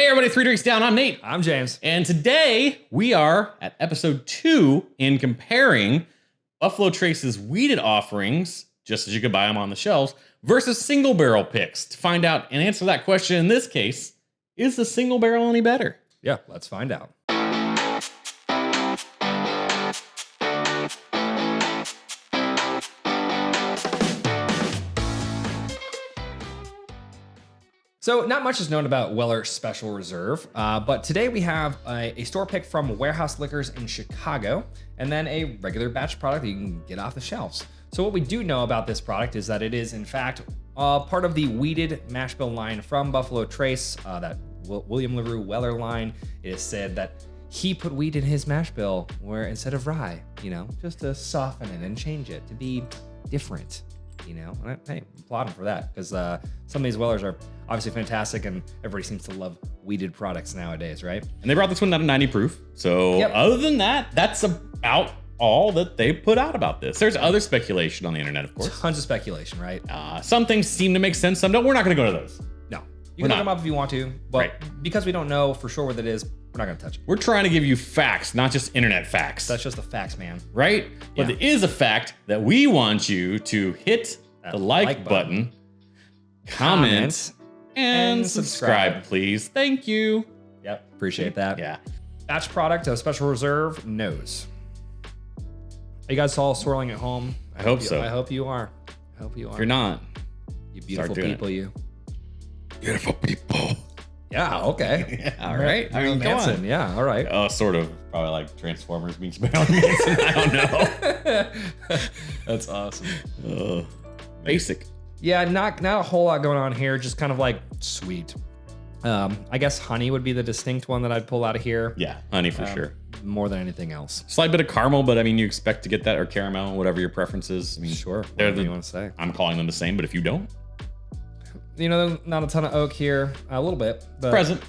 Hey everybody, Three Drinks Down, I'm Nate. I'm James. And today we are at episode 2 in comparing Buffalo Trace's weeded offerings, just as you could buy them on the shelves, versus single barrel picks to find out and answer that question in this case, is the single barrel any better? Yeah, let's find out. So not much is known about Weller Special Reserve, but today we have a store pick from Warehouse Liquors in Chicago, and then a regular batch product that you can get off the shelves. So what we do know about this product is that it is in fact part of the weeded mash bill line from Buffalo Trace, that William LaRue Weller line. It is said that he put wheat in his mash bill where instead of rye, just to soften it and change it to be different. Hey, applaud him for that, because some of these Wellers are obviously fantastic, and everybody seems to love weeded products nowadays, right? And they brought this one down to 90 proof. So Other than that, that's about all that they put out about this. There's other speculation on the internet, of course. Tons of speculation, right? Some things seem to make sense, some don't. We're not going to go to those. No. You can look them up if you want to, but because we don't know for sure what it is, we're not going to touch it. We're trying to give you facts, not just internet facts. That's just the facts, man. Right? But it is a fact that we want you to hit the like button, comment, and subscribe, please. Thank you. Yep, appreciate that. Yeah. Batch product of Special Reserve nose. Are you guys all swirling at home? I hope so. I hope you are. I hope you are. If you're not, you beautiful people, you. Beautiful people. Yeah, okay. Yeah, all right. I mean, Manson. Yeah, all right. Sort of. Probably like Transformers meets Marilyn Manson. I don't know. That's awesome. Basic. Yeah, not a whole lot going on here. Just kind of like sweet. I guess honey would be the distinct one that I'd pull out of here. Yeah, honey for sure. More than anything else. Slight bit of caramel, but I mean, you expect to get that, or caramel, whatever your preference is. I mean, sure. Whatever you want to say. I'm calling them the same, but if you don't, not a ton of oak here. A little bit, but present.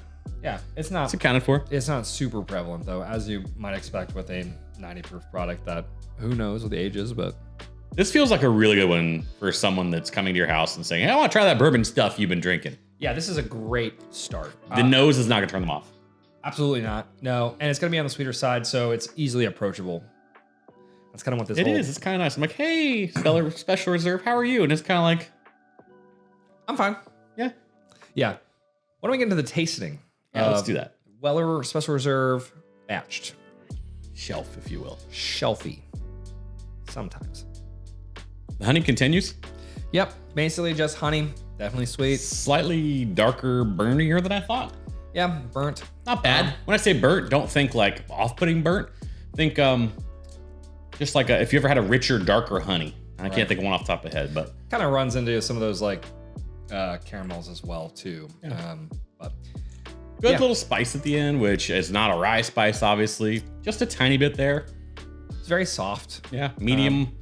Yeah, it's not. It's accounted for. It's not super prevalent though, as you might expect with a 90 proof product that who knows what the age is, but. This feels like a really good one for someone that's coming to your house and saying, hey, I want to try that bourbon stuff you've been drinking. Yeah, this is a great start. The nose is not going to turn them off. Absolutely not. No, and it's going to be on the sweeter side, so it's easily approachable. That's kind of what this is. It's kind of nice. I'm like, hey, Weller Special Reserve, how are you? And it's kind of like, I'm fine. Yeah. Yeah. Why don't we get into the tasting? Yeah, let's do that. Weller Special Reserve batched. Shelf, if you will. Shelfy. Sometimes. The honey continues. Yep, basically just honey. Definitely sweet. Slightly darker, burnier than I thought. Yeah, burnt. Not bad. When I say burnt, don't think like off-putting burnt. Think just like if you ever had a richer, darker honey. I can't think of one off the top of the head, but kind of runs into some of those like caramels as well too. Yeah. But good little spice at the end, which is not a rye spice, obviously. Just a tiny bit there. It's very soft. Yeah, medium.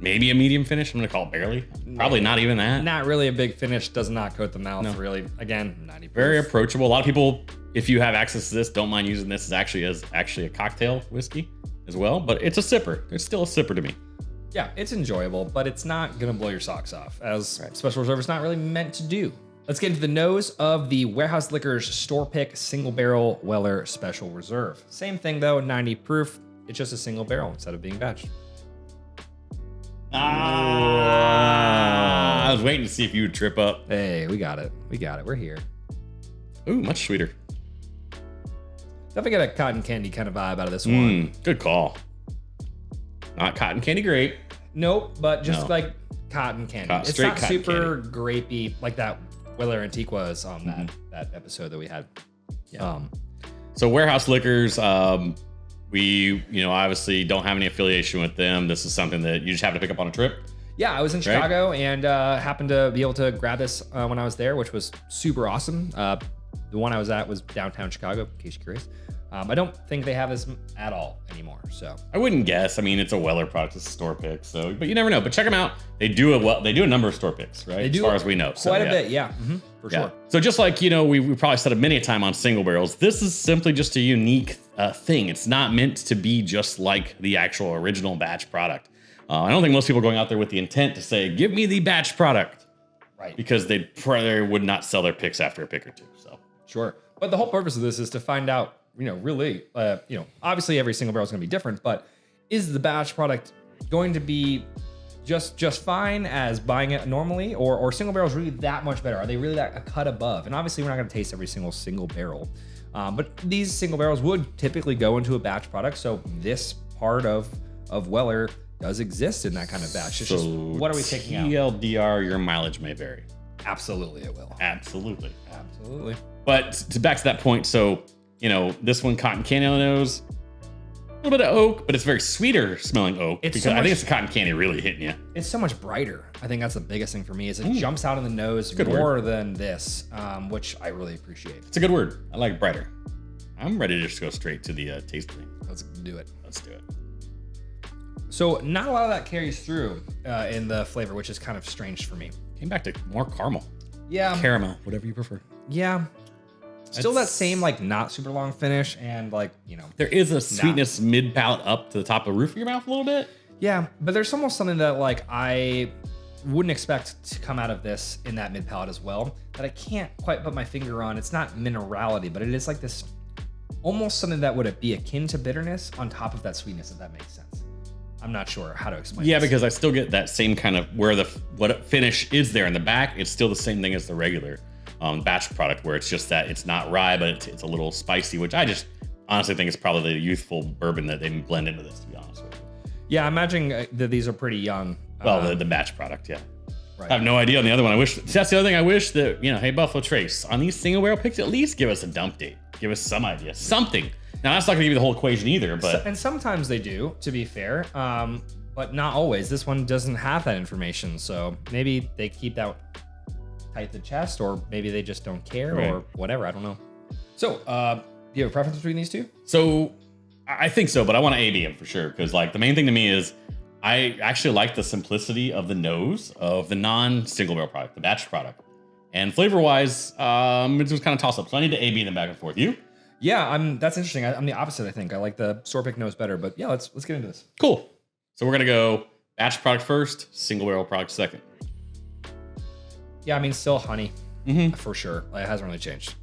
Maybe a medium finish. I'm gonna call it barely. Probably not even that. Not really a big finish. Does not coat the mouth really. Again, 90 proof. Very approachable. A lot of people, if you have access to this, don't mind using this as actually a cocktail whiskey as well. But it's a sipper. It's still a sipper to me. Yeah, it's enjoyable, but it's not gonna blow your socks off, as Special Reserve is not really meant to do. Let's get into the nose of the Warehouse Liquors Store Pick Single Barrel Weller Special Reserve. Same thing though, 90 proof. It's just a single barrel instead of being batched. I was waiting to see if you would trip up. Hey, we got it. We're here. Ooh, much sweeter. Definitely get a cotton candy kind of vibe out of this one. Good call. Not cotton candy grape. Nope, but just like cotton candy. It's not super grapey like that Weller Antique was on that episode that we had. Yeah. So Warehouse Liquors, we, obviously don't have any affiliation with them. This is something that you just happen to pick up on a trip. Yeah, I was in Chicago and happened to be able to grab this when I was there, which was super awesome. The one I was at was downtown Chicago, in case you're curious. I don't think they have this at all anymore. So I wouldn't guess. I mean, it's a Weller product, it's a store pick. So, but you never know. But check them out. They do a number of store picks, right? They do, as far as we know. Quite a bit, yeah, for sure. So just like we probably said it many a time on single barrels, this is simply just a unique thing. It's not meant to be just like the actual original batch product. I don't think most people are going out there with the intent to say, "Give me the batch product," right? Because they probably would not sell their picks after a pick or two. So sure. But the whole purpose of this is to find out, really, obviously every single barrel is going to be different, but is the batch product going to be just fine as buying it normally, or single barrels really that much better? Are they really that a cut above? And obviously we're not going to taste every single barrel, but these single barrels would typically go into a batch product. So this part of Weller does exist in that kind of batch. It's just, what are we taking out? TLDR, your mileage may vary. Absolutely, it will. Absolutely. But to back to that point, so, this one, cotton candy on the nose, a little bit of oak, but it's very sweeter smelling oak. I think it's the cotton candy really hitting you. It's so much brighter. I think that's the biggest thing for me is it jumps out in the nose more than this, which I really appreciate. It's a good word. I like brighter. I'm ready to just go straight to the tasting. Let's do it. So not a lot of that carries through in the flavor, which is kind of strange for me. Came back to more caramel. Yeah. Caramel, whatever you prefer. Yeah. Still that same not super long finish and there is a sweetness mid palate up to the top of the roof of your mouth a little bit. Yeah, but there's almost something that I wouldn't expect to come out of this in that mid palate as well that I can't quite put my finger on. It's not minerality, but it is like this almost something that would be akin to bitterness on top of that sweetness, if that makes sense. I'm not sure how to explain Yeah, this. because I still get that same kind of what finish is there in the back. It's still the same thing as the regular batch product, where it's just that it's not rye, but it's a little spicy, which I just honestly think is probably the youthful bourbon that they blend into this, to be honest with you. Yeah, I'm imagining that these are pretty young. Well, the batch product, yeah. Right. I have no idea on the other one. That's the other thing I wish that, hey, Buffalo Trace, on these single barrel picks, at least give us a dump date. Give us some idea, something. Now, that's not gonna give you the whole equation either, but. And sometimes they do, to be fair, but not always. This one doesn't have that information, so maybe they keep that tight to the chest, or maybe they just don't care, or whatever, I don't know. So, do you have a preference between these two? So, I think so, but I want to AB them for sure, because the main thing to me is I actually like the simplicity of the nose of the non-single barrel product, the batch product. And flavor-wise, it was kind of toss-up, so I need to AB them back and forth. You? Yeah, that's interesting. I'm the opposite, I think. I like the store pick nose better, but yeah, let's get into this. Cool. So we're gonna go batch product first, single barrel product second. Yeah, still honey, for sure. It hasn't really changed.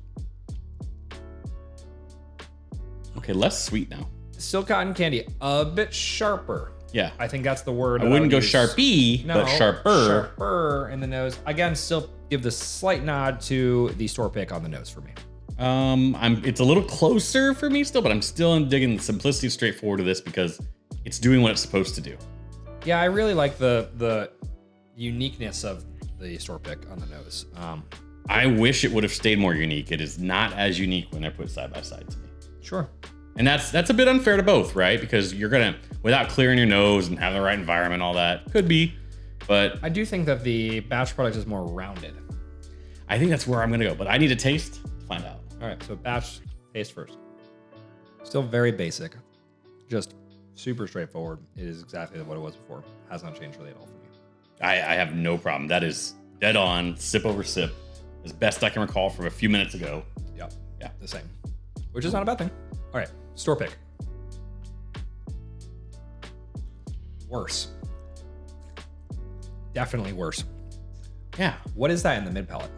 Okay, less sweet now. Still cotton candy, a bit sharper. Yeah. I think that's the word. I wouldn't go Sharpie, but sharper. Sharper in the nose. Again, still give the slight nod to the store pick on the nose for me. It's a little closer for me still, but I'm still digging the simplicity straightforward of this because it's doing what it's supposed to do. Yeah, I really like the uniqueness of the store pick on the nose. I wish it would have stayed more unique. It is not as unique when they're put side by side to me. Sure. And that's a bit unfair to both, right? Because you're gonna, without clearing your nose and having the right environment, all that could be, but I do think that the batch product is more rounded. I think that's where I'm gonna go, but I need a taste to find out. All right, so batch taste first. Still very basic, just super straightforward. It is exactly what it was before. Has not changed really at all for me. I have no problem. That is dead on, sip over sip, as best I can recall from a few minutes ago. Yep. Yeah, the same, which is not a bad thing. All right, store pick. Worse. Definitely worse. Yeah. What is that in the mid palate?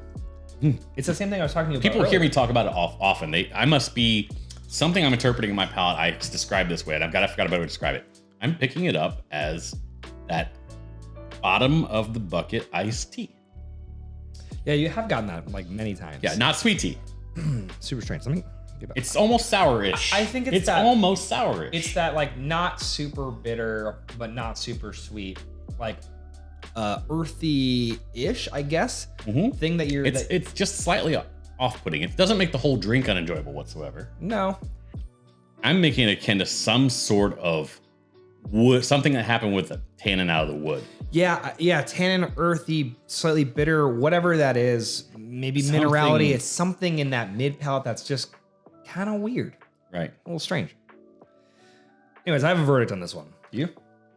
It's the same thing I was talking to you about. People hear me talk about it often. I must be something I'm interpreting in my palate. I describe this way, and I forgot a better way to describe it. I'm picking it up as that bottom of the bucket iced tea. Yeah, you have gotten that many times. Yeah, not sweet tea. Super strange. Let me get back. It's almost sourish. I think it's that, almost sourish. It's that not super bitter, but not super sweet, earthy-ish, I guess. Thing that you're. It's just slightly off-putting. It doesn't make the whole drink unenjoyable whatsoever. No. I'm making it akin to some sort of wood, something that happened with the tannin out of the wood. Yeah, tannin, earthy, slightly bitter, whatever that is. Maybe minerality. It's something in that mid palate that's just kind of weird. Right. A little strange. Anyways, I have a verdict on this one. You?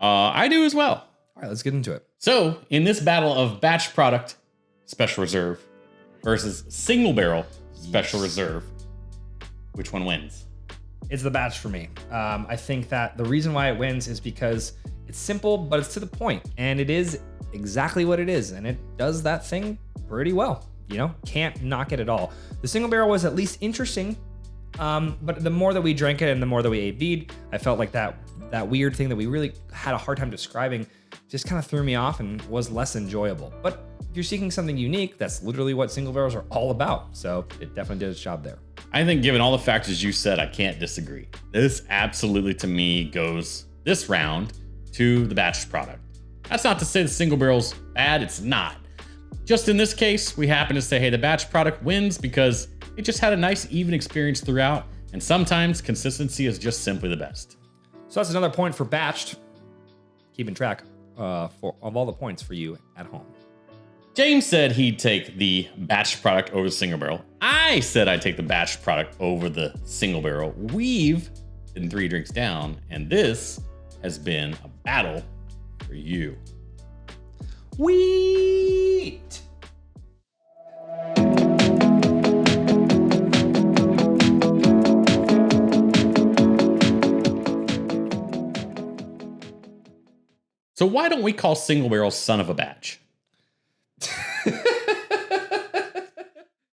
I do as well. All right, let's get into it. So, in this battle of batch product special reserve versus single barrel special reserve, which one wins? It's the batch for me. I think that the reason why it wins is because it's simple, but it's to the point, and it is exactly what it is, and it does that thing pretty well. can't knock it at all. The single barrel was at least interesting, but the more that we drank it and the more that we AB'd, I felt like that weird thing that we really had a hard time describing just kind of threw me off and was less enjoyable. But if you're seeking something unique, that's literally what single barrels are all about. So it definitely did its job there. I think given all the factors you said, I can't disagree. This absolutely, to me, goes this round to the batch product. That's not to say the single barrel's bad, it's not. Just in this case, we happen to say, hey, the batch product wins because it just had a nice, even experience throughout, and sometimes consistency is just simply the best. So that's another point for batched. Keeping track of all the points for you at home. James said he'd take the batch product over the single barrel. I said I'd take the batch product over the single barrel. We've been 3 drinks down, and this has been a battle for you. Wheat! So why don't we call single barrel son of a batch?